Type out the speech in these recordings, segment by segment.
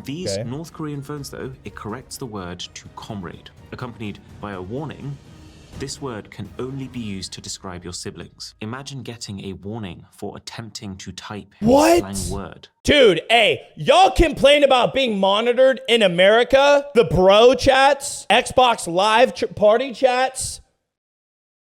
these North Korean phones, though, it corrects the word to comrade, accompanied by a warning. This word can only be used to describe your siblings. Imagine getting a warning for attempting to type a slang word. Dude, hey, y'all complain about being monitored in America? The bro chats, Xbox Live party chats,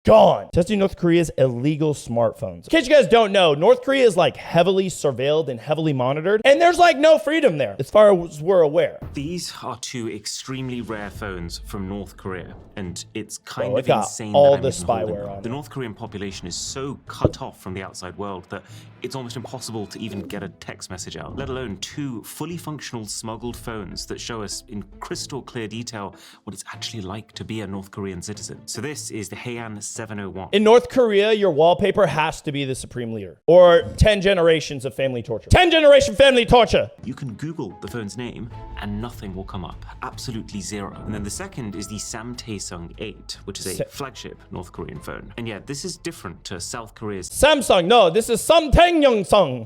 gone. Testing North Korea's illegal smartphones. In case you guys don't know, North Korea is like heavily surveilled and heavily monitored, and there's like no freedom there, as far as we're aware. These are two extremely rare phones from North Korea, and it's kind of insane all that the spyware on the North Korean population is so cut off from the outside world that it's almost impossible to even get a text message out, let alone two fully functional smuggled phones that show us in crystal clear detail what it's actually like to be a North Korean citizen. So this is the Heian 701. In North Korea, your wallpaper has to be the supreme leader, or 10 generations of family torture. 10-generation family torture. You can Google the phone's name and nothing will come up. Absolutely zero. And then the second is the Samtae 8, which is a flagship North Korean phone. And yeah, this is different to South Korea's Samsung. No, this is Samtae.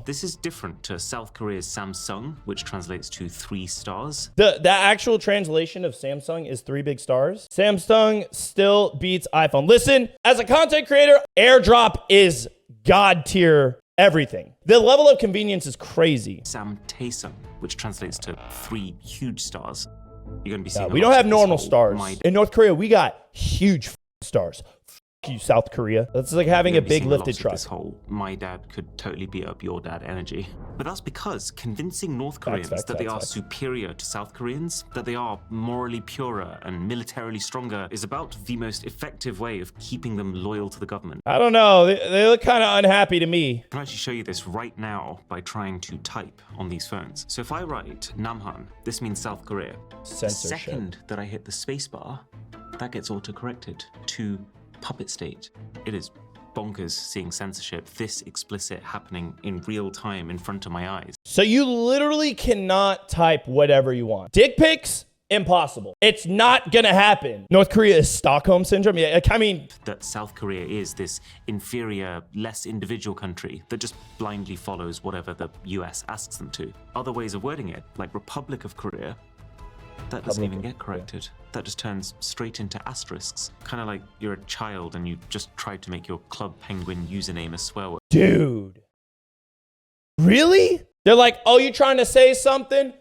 This is different to South Korea's Samsung, which translates to 3 stars. The actual translation of Samsung is 3 big stars. Samsung still beats iPhone. Listen, as a content creator, AirDrop is God tier everything. The level of convenience is crazy. Samtae, which translates to 3 huge stars. You're gonna be seeing. We don't have normal stars. In North Korea, we got huge stars. You, South Korea. That's like having a big lifted truck. This whole my dad could totally beat up your dad energy. But that's because convincing North Koreans that they are superior to South Koreans, that they are morally purer and militarily stronger, is about the most effective way of keeping them loyal to the government. I don't know. They look kind of unhappy to me. I can actually show you this right now by trying to type on these phones. So if I write Namhan, this means South Korea. Censorship. The second that I hit the spacebar, that gets auto-corrected to puppet state. It is bonkers seeing censorship this explicit happening in real time in front of my eyes. So you literally cannot type whatever you want. Dick pics? Impossible. It's not gonna happen. North Korea is Stockholm Syndrome? Yeah, I mean... That South Korea is this inferior, less individual country that just blindly follows whatever the US asks them to. Other ways of wording it, like Republic of Korea, that doesn't even get corrected. That just turns straight into asterisks. Kind of like you're a child and you just tried to make your Club Penguin username a swear word. Dude. Really? They're like, oh, you trying to say something?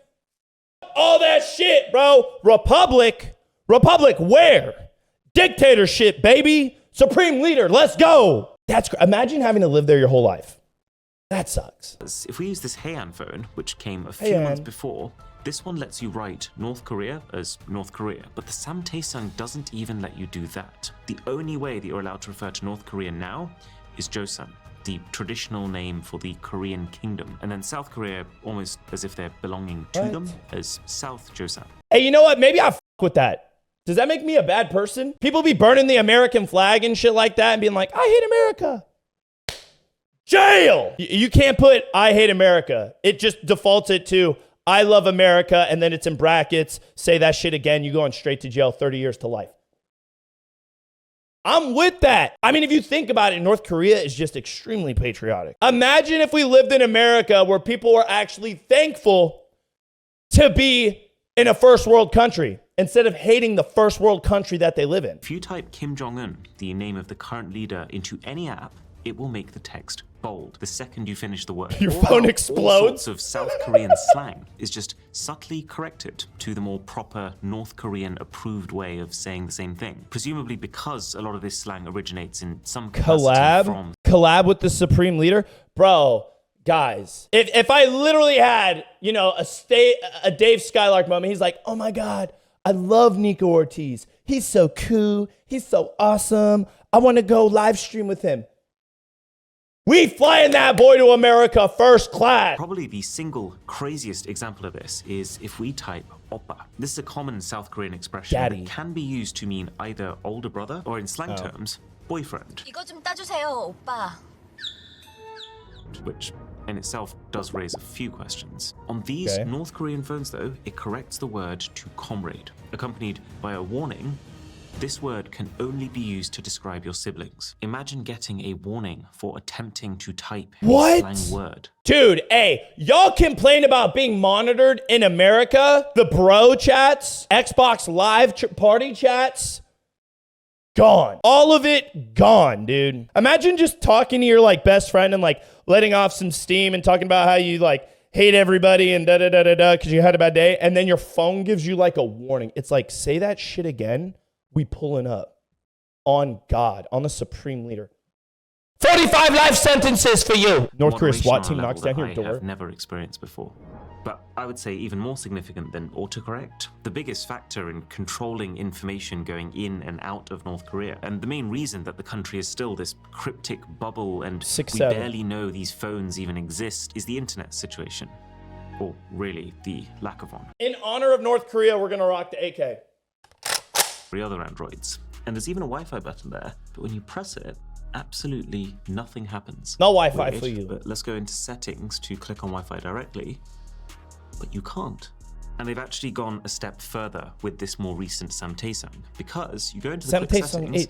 All that shit, bro. Republic? Republic where? Dictatorship, baby. Supreme leader, let's go. Imagine having to live there your whole life. That sucks. If we use this Heian phone, which came a few months before, this one lets you write North Korea as North Korea, but the Samtae doesn't even let you do that. The only way that you're allowed to refer to North Korea now is Joseon, the traditional name for the Korean kingdom. And then South Korea, almost as if they're belonging to them, as South Joseon. Hey, you know what? Maybe I f with that. Does that make me a bad person? People be burning the American flag and shit like that and being like, I hate America. Jail! You can't put I hate America. It just defaults it to I love America, and then it's in brackets. Say that shit again, you going straight to jail, 30 years to life. I'm with that. I mean, if you think about it, North Korea is just extremely patriotic. Imagine if we lived in America where people were actually thankful to be in a first world country instead of hating the first world country that they live in. If you type Kim Jong-un, the name of the current leader, into any app, it will make the text bold the second you finish the word. Your phone explodes. All sorts of South Korean slang is just subtly corrected to the more proper North Korean approved way of saying the same thing. Presumably because a lot of this slang originates in some capacity from... Collab with the supreme leader? Bro, guys, if I literally had, you know, a Dave Skylark moment, he's like, oh my God, I love Nikko Ortiz. He's so cool. He's so awesome. I want to go live stream with him. We flying that boy to America first class. Probably the single craziest example of this is if we type oppa. This is a common South Korean expression that can be used to mean either older brother or in slang terms, boyfriend. 이거 좀 따주세요, 오빠. Which in itself does raise a few questions. On these North Korean phones though, it corrects the word to comrade, accompanied by a warning. This word can only be used to describe your siblings. Imagine getting a warning for attempting to type a slang word. Dude, hey, y'all complain about being monitored in America? The bro chats, Xbox Live party chats, gone. All of it gone, dude. Imagine just talking to your like best friend and like letting off some steam and talking about how you like hate everybody and da-da-da-da-da because you had a bad day, and then your phone gives you like a warning. It's like, say that shit again, we pulling up. On God, on the supreme leader. 45 life sentences for you! North Korea SWAT team knocks down your door. I have never experienced before. But I would say even more significant than autocorrect, the biggest factor in controlling information going in and out of North Korea, and the main reason that the country is still this cryptic bubble and we barely know these phones even exist, is the internet situation. Or really, the lack of one. In honor of North Korea, we're gonna rock the AK. The other Androids. And there's even a Wi-Fi button there, but when you press it, absolutely nothing happens. No Wi-Fi for you. But let's go into settings to click on Wi-Fi directly. But you can't. And they've actually gone a step further with this more recent Samtae, because you go into the quick settings,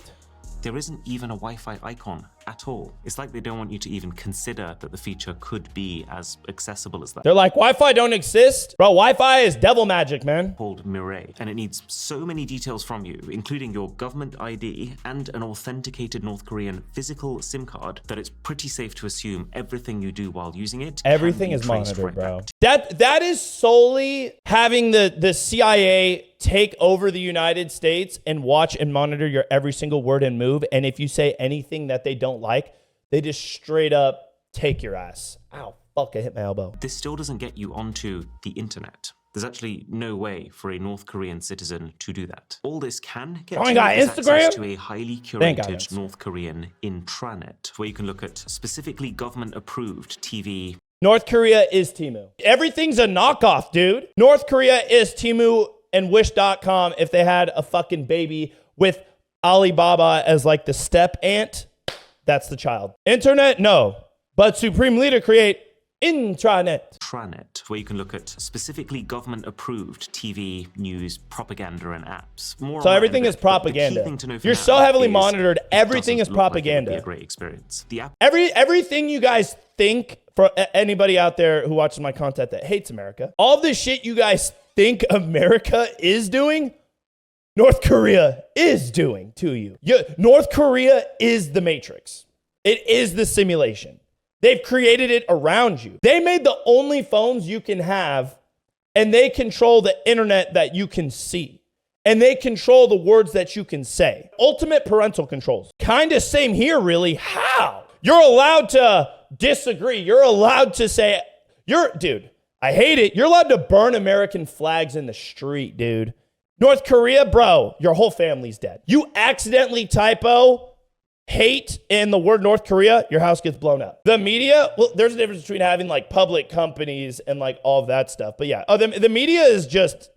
there isn't even a Wi-Fi icon at all. It's like they don't want you to even consider that the feature could be as accessible as that. They're like, Wi-Fi don't exist? Bro, Wi-Fi is devil magic, man. Called Mirai, and it needs so many details from you, including your government ID and an authenticated North Korean physical SIM card, that it's pretty safe to assume everything you do while using it everything is monitored, bro. That is solely having the CIA take over the United States and watch and monitor your every single word and move. And if you say anything that they don't like, they just straight up take your ass. Ow, fuck, I hit my elbow. This still doesn't get you onto the internet. There's actually no way for a North Korean citizen to do that. All this can get you is access to a highly curated North Korean intranet, where you can look at specifically government-approved TV. North Korea is Temu. Everything's a knockoff, dude. North Korea is Temu and Wish.com if they had a fucking baby with Alibaba as like the step aunt. That's the child. Internet, no. But Supreme Leader create Intranet. Intranet, where you can look at specifically government-approved TV, news, propaganda, and apps. So everything is propaganda. You're so heavily monitored. Everything is propaganda. Like it would be a great experience. The app. Everything you guys think, for anybody out there who watches my content that hates America, all this shit you guys think America is doing, North Korea is doing to you. North Korea is the Matrix. It is the simulation. They've created it around you. They made the only phones you can have, and they control the internet that you can see. And they control the words that you can say. Ultimate parental controls. Kind of same here, really. How? You're allowed to disagree. You're allowed to say, dude, I hate it. You're allowed to burn American flags in the street, dude. North Korea, bro, your whole family's dead. You accidentally typo hate in the word North Korea, your house gets blown up. The media, well, there's a difference between having like public companies and like all of that stuff. But yeah, the media is just,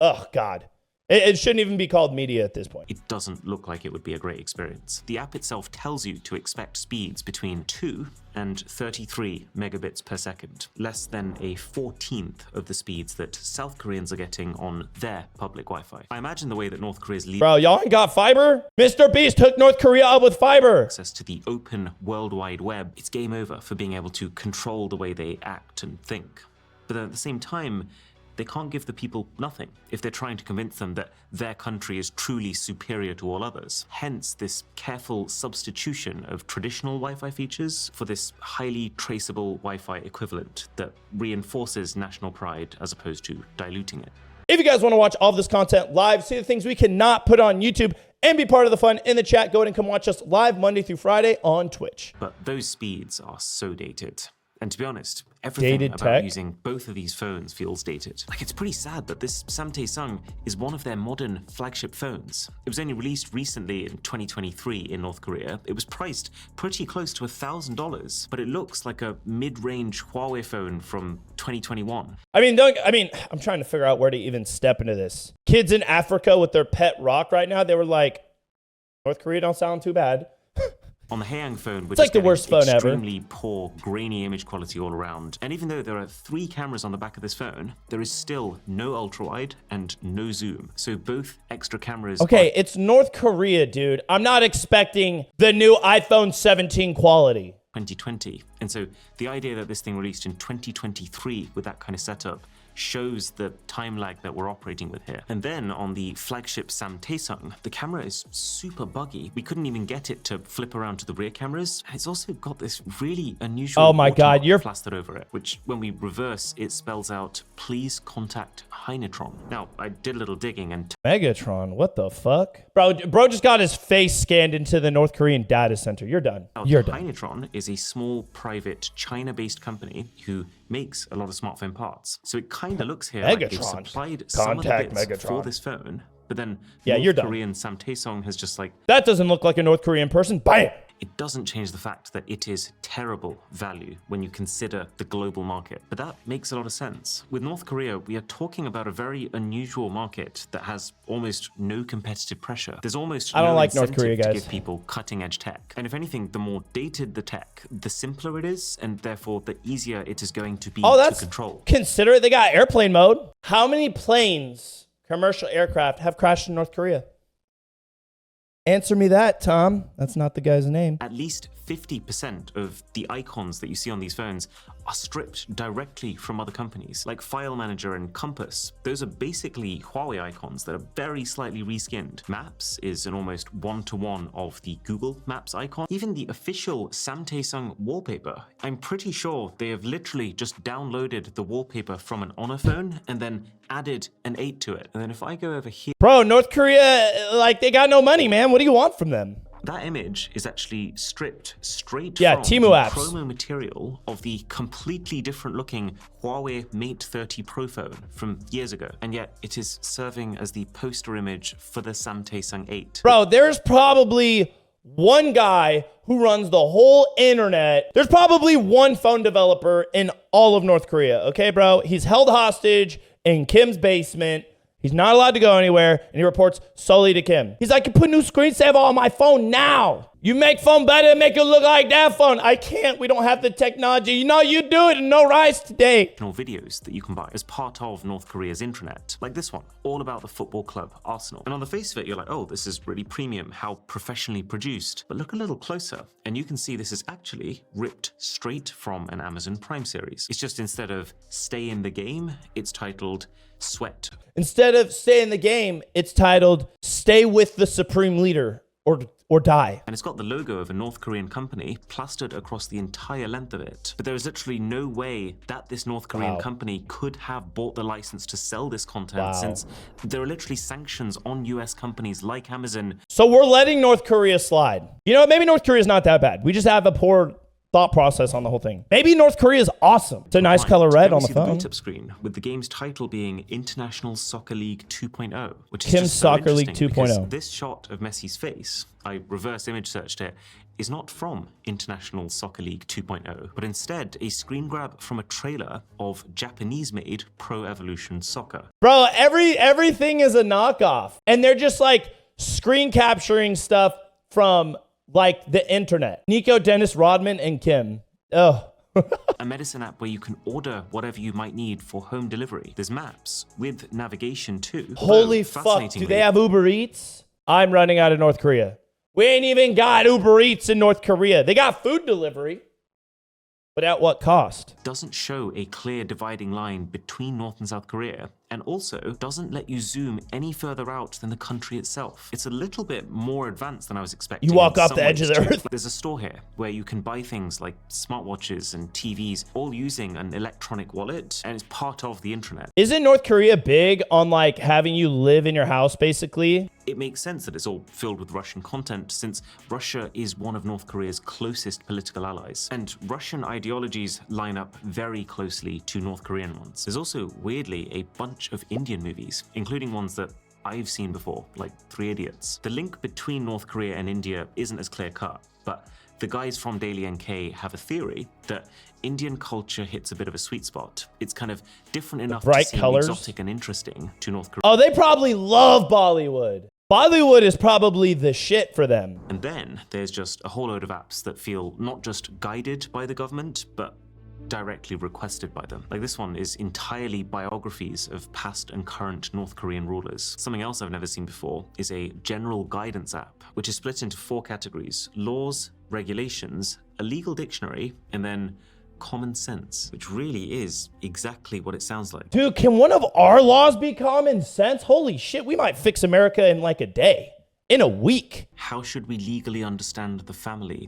oh God. It shouldn't even be called media at this point. It doesn't look like it would be a great experience. The app itself tells you to expect speeds between 2 and 33 megabits per second, less than a 14th of the speeds that South Koreans are getting on their public Wi-Fi. I imagine the way that North Korea's Bro, y'all ain't got fiber? Mr. Beast hooked North Korea up with fiber. Access to the open World Wide Web, it's game over for being able to control the way they act and think. But then at the same time, they can't give the people nothing if they're trying to convince them that their country is truly superior to all others. Hence, this careful substitution of traditional Wi-Fi features for this highly traceable Wi-Fi equivalent that reinforces national pride as opposed to diluting it. If you guys want to watch all of this content live, see the things we cannot put on YouTube, and be part of the fun in the chat, go ahead and come watch us live Monday through Friday on Twitch. But those speeds are so dated. And to be honest, everything about using both of these phones feels dated. Like, it's pretty sad that this Samtae is one of their modern flagship phones. It was only released recently in 2023 in North Korea. It was priced pretty close to $1,000, but it looks like a mid-range Huawei phone from 2021. I'm trying to figure out where to even step into this. Kids in Africa with their pet rock right now, they were like, North Korea don't sound too bad. On the Haeyang phone, It's like the worst phone ever. Extremely poor, grainy image quality all around. And even though there are 3 cameras on the back of this phone, there is still no ultra-wide and no zoom. So both extra cameras Okay, it's North Korea, dude. I'm not expecting the new iPhone 17 quality. 2020. And so the idea that this thing released in 2023 with that kind of setup shows the time lag that we're operating with here. And then on the flagship Samtae, the camera is super buggy. We couldn't even get it to flip around to the rear cameras. And it's also got this really unusual oh my god, you're plastered over it, which when we reverse, it spells out, please contact Heinetron. Now, I did a little digging and Megatron, what the fuck? Bro just got his face scanned into the North Korean data center. You're done. You're done. Heinetron is a small, private, China-based company who makes a lot of smartphone parts. So it kind of looks here like they've supplied some of the bits for this phone, but then North Korean Samtae has just like... That doesn't look like a North Korean person. Bam! It doesn't change the fact that it is terrible value when you consider the global market. But that makes a lot of sense. With North Korea, we are talking about a very unusual market that has almost no competitive pressure. There's almost no incentive to give people cutting-edge tech. And if anything, the more dated the tech, the simpler it is, and therefore the easier it is going to be to control. Consider it. They got airplane mode. How many planes, commercial aircraft, have crashed in North Korea? Answer me that, Tom. That's not the guy's name. At least 50% of the icons that you see on these phones are stripped directly from other companies, like File Manager and Compass. Those are basically Huawei icons that are very slightly reskinned. Maps is an almost one-to-one of the Google Maps icon. Even the official Samtae wallpaper, I'm pretty sure they have literally just downloaded the wallpaper from an Honor phone and then added an 8 to it. And then if I go over here... Bro, North Korea, like, they got no money, man. What do you want from them? That image is actually stripped straight from Temu the apps. promo material of the completely different looking Huawei Mate 30 Pro phone from years ago. And yet it is serving as the poster image for the Samtae 8. Bro, there's probably one guy who runs the whole internet. There's probably one phone developer in all of North Korea. Okay, bro? He's held hostage in Kim's basement. He's not allowed to go anywhere, and he reports solely to Kim. He's like, I can put new screensaver on my phone now. You make phone better, make it look like that phone. I can't. We don't have the technology. You know, you do it and no rise today. Videos that you can buy as part of North Korea's intranet, like this one, all about the football club Arsenal. And on the face of it, you're like, oh, this is really premium, how professionally produced. But look a little closer, and you can see this is actually ripped straight from an Amazon Prime series. It's just instead of Stay in the Game, it's titled Sweat. Instead of Stay in the Game, it's titled Stay with the Supreme Leader or Die. And it's got the logo of a North Korean company plastered across the entire length of it. But there is literally no way that this North Korean company could have bought the license to sell this content since there are literally sanctions on US companies like Amazon. So we're letting North Korea slide. You know, maybe North Korea is not that bad. We just have a poor thought process on the whole thing. Maybe North Korea is awesome. It's a nice color red on the phone. The boot up screen with the game's title being International Soccer League 2.0, which is Kim's just so Soccer League 2.0. This shot of Messi's face, I reverse image searched it, is not from International Soccer League 2.0, but instead a screen grab from a trailer of Japanese-made Pro Evolution Soccer. Bro, everything is a knockoff, and they're just like screen capturing stuff from like the internet. Nikko, Dennis Rodman, and Kim. Oh. A medicine app where you can order whatever you might need for home delivery. There's maps with navigation too. Holy fuck, do they have Uber Eats? I'm running out of North Korea. We ain't even got Uber Eats in North Korea. They got food delivery. But at what cost? Doesn't show a clear dividing line between North and South Korea, and also doesn't let you zoom any further out than the country itself. It's a little bit more advanced than I was expecting. You walk off the edge of the earth. There's a store here where you can buy things like smartwatches and TVs, all using an electronic wallet, and it's part of the intranet. Isn't North Korea big on like having you live in your house, basically? It makes sense that it's all filled with Russian content since Russia is one of North Korea's closest political allies. And Russian ideologies line up very closely to North Korean ones. There's also, weirdly, a bunch of Indian movies, including ones that I've seen before, like 3 Idiots. The link between North Korea and India isn't as clear-cut, but the guys from Daily NK have a theory that Indian culture hits a bit of a sweet spot. It's kind of different enough to seem exotic and interesting to North Korea. Oh, they probably love Bollywood. Bollywood is probably the shit for them. And then there's just a whole load of apps that feel not just guided by the government, but directly requested by them. Like this one is entirely biographies of past and current North Korean rulers. Something else I've never seen before is a general guidance app, which is split into 4 categories: laws, regulations, a legal dictionary, and then common sense, which really is exactly what it sounds like. Dude, can one of our laws be common sense? Holy shit, we might fix America in like a day, in a week. How should we legally understand the family?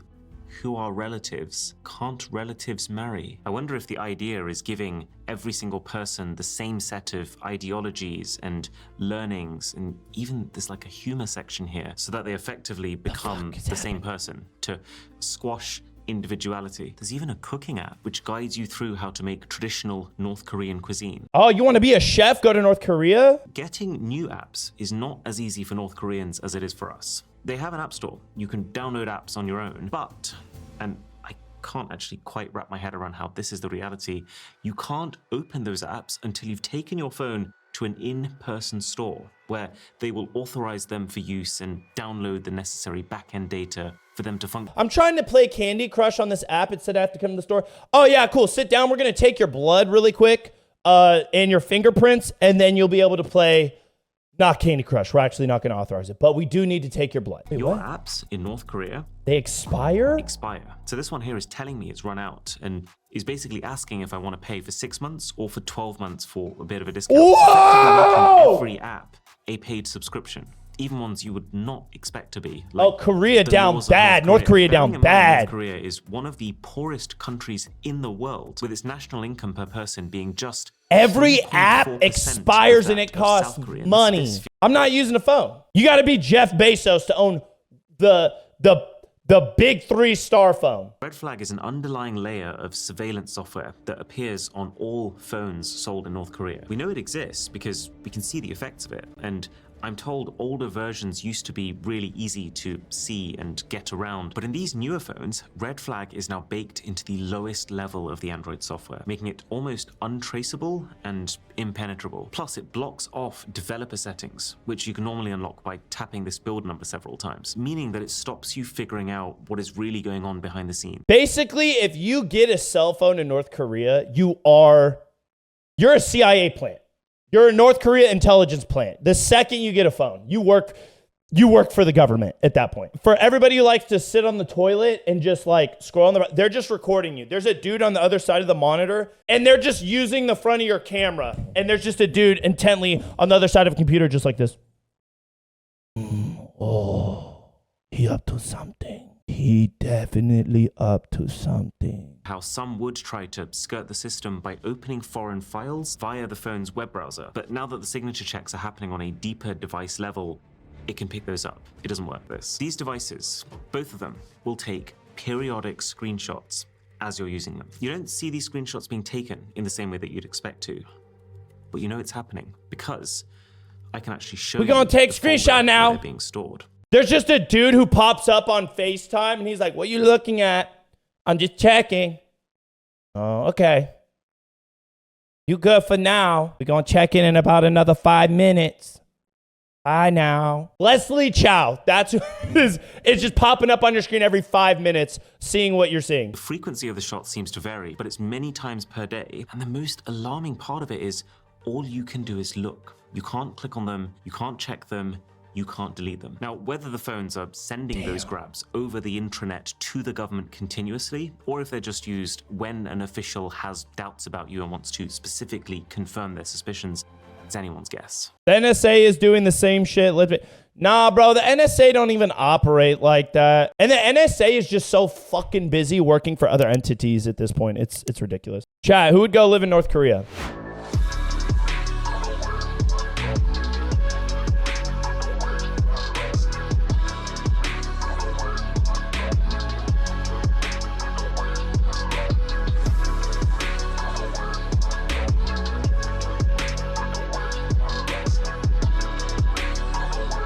Who are relatives? Can't relatives marry? I wonder if the idea is giving every single person the same set of ideologies and learnings, and even there's like a humor section here, so that they effectively become the same person, to squash individuality. There's even a cooking app which guides you through how to make traditional North Korean cuisine. Oh, you want to be a chef? Go to North Korea? Getting new apps is not as easy for North Koreans as it is for us. They have an app store. You can download apps on your own, but, and I can't actually quite wrap my head around how this is the reality, you can't open those apps until you've taken your phone to an in-person store where they will authorize them for use and download the necessary back-end data for them to function. I'm trying to play Candy Crush on this app. It said I have to come to the store. Oh yeah, cool. Sit down. We're going to take your blood really quick and your fingerprints, and then you'll be able to play not Candy Crush. We're actually not going to authorize it, but we do need to take your blood. Wait, your what? apps in North Korea, they expire? So this one here is telling me it's run out and is basically asking if I want to pay for 6 months or for 12 months for a bit of a discount. Whoa! Every app a paid subscription, even ones you would not expect to be. Like, oh, Korea down bad. North Korea down bad. North Korea is one of the poorest countries in the world, with its national income per person being just every app expires and it costs money. I'm not using a phone. You got to be Jeff Bezos to own the big 3-star phone. Red Flag is an underlying layer of surveillance software that appears on all phones sold in North Korea. We know it exists because we can see the effects of it, and I'm told older versions used to be really easy to see and get around, but in these newer phones, Red Flag is now baked into the lowest level of the Android software, making it almost untraceable and impenetrable. Plus, it blocks off developer settings, which you can normally unlock by tapping this build number several times, meaning that it stops you figuring out what is really going on behind the scenes. Basically, if you get a cell phone in North Korea, you're a CIA plant. You're a North Korea intelligence plant. The second you get a phone, you work for the government at that point. For everybody who likes to sit on the toilet and just like scroll on they're just recording you. There's a dude on the other side of the monitor and they're just using the front of your camera. And there's just a dude intently on the other side of a computer just like this. Oh, he up to something. He definitely up to something. How some would try to skirt the system by opening foreign files via the phone's web browser. But now that the signature checks are happening on a deeper device level, it can pick those up. It doesn't work this. These devices, both of them, will take periodic screenshots as you're using them. You don't see these screenshots being taken in the same way that you'd expect to, but you know it's happening because I can actually show you. We're gonna take screenshot now. They're being stored. There's just a dude who pops up on FaceTime and he's like, "What you looking at?" "I'm just checking." "Oh, okay. You good for now. We're going to check in about another 5 minutes. Bye now." Leslie Chow. That's who it is. It's just popping up on your screen every 5 minutes, seeing what you're seeing. The frequency of the shot seems to vary, but it's many times per day. And the most alarming part of it is all you can do is look. You can't click on them. You can't check them. You can't delete them. Now, whether the phones are sending those grabs over the intranet to the government continuously, or if they're just used when an official has doubts about you and wants to specifically confirm their suspicions, it's anyone's guess. The NSA is doing the same shit. Nah, bro, the NSA don't even operate like that. And the NSA is just so fucking busy working for other entities at this point. It's ridiculous. Chat, who would go live in North Korea?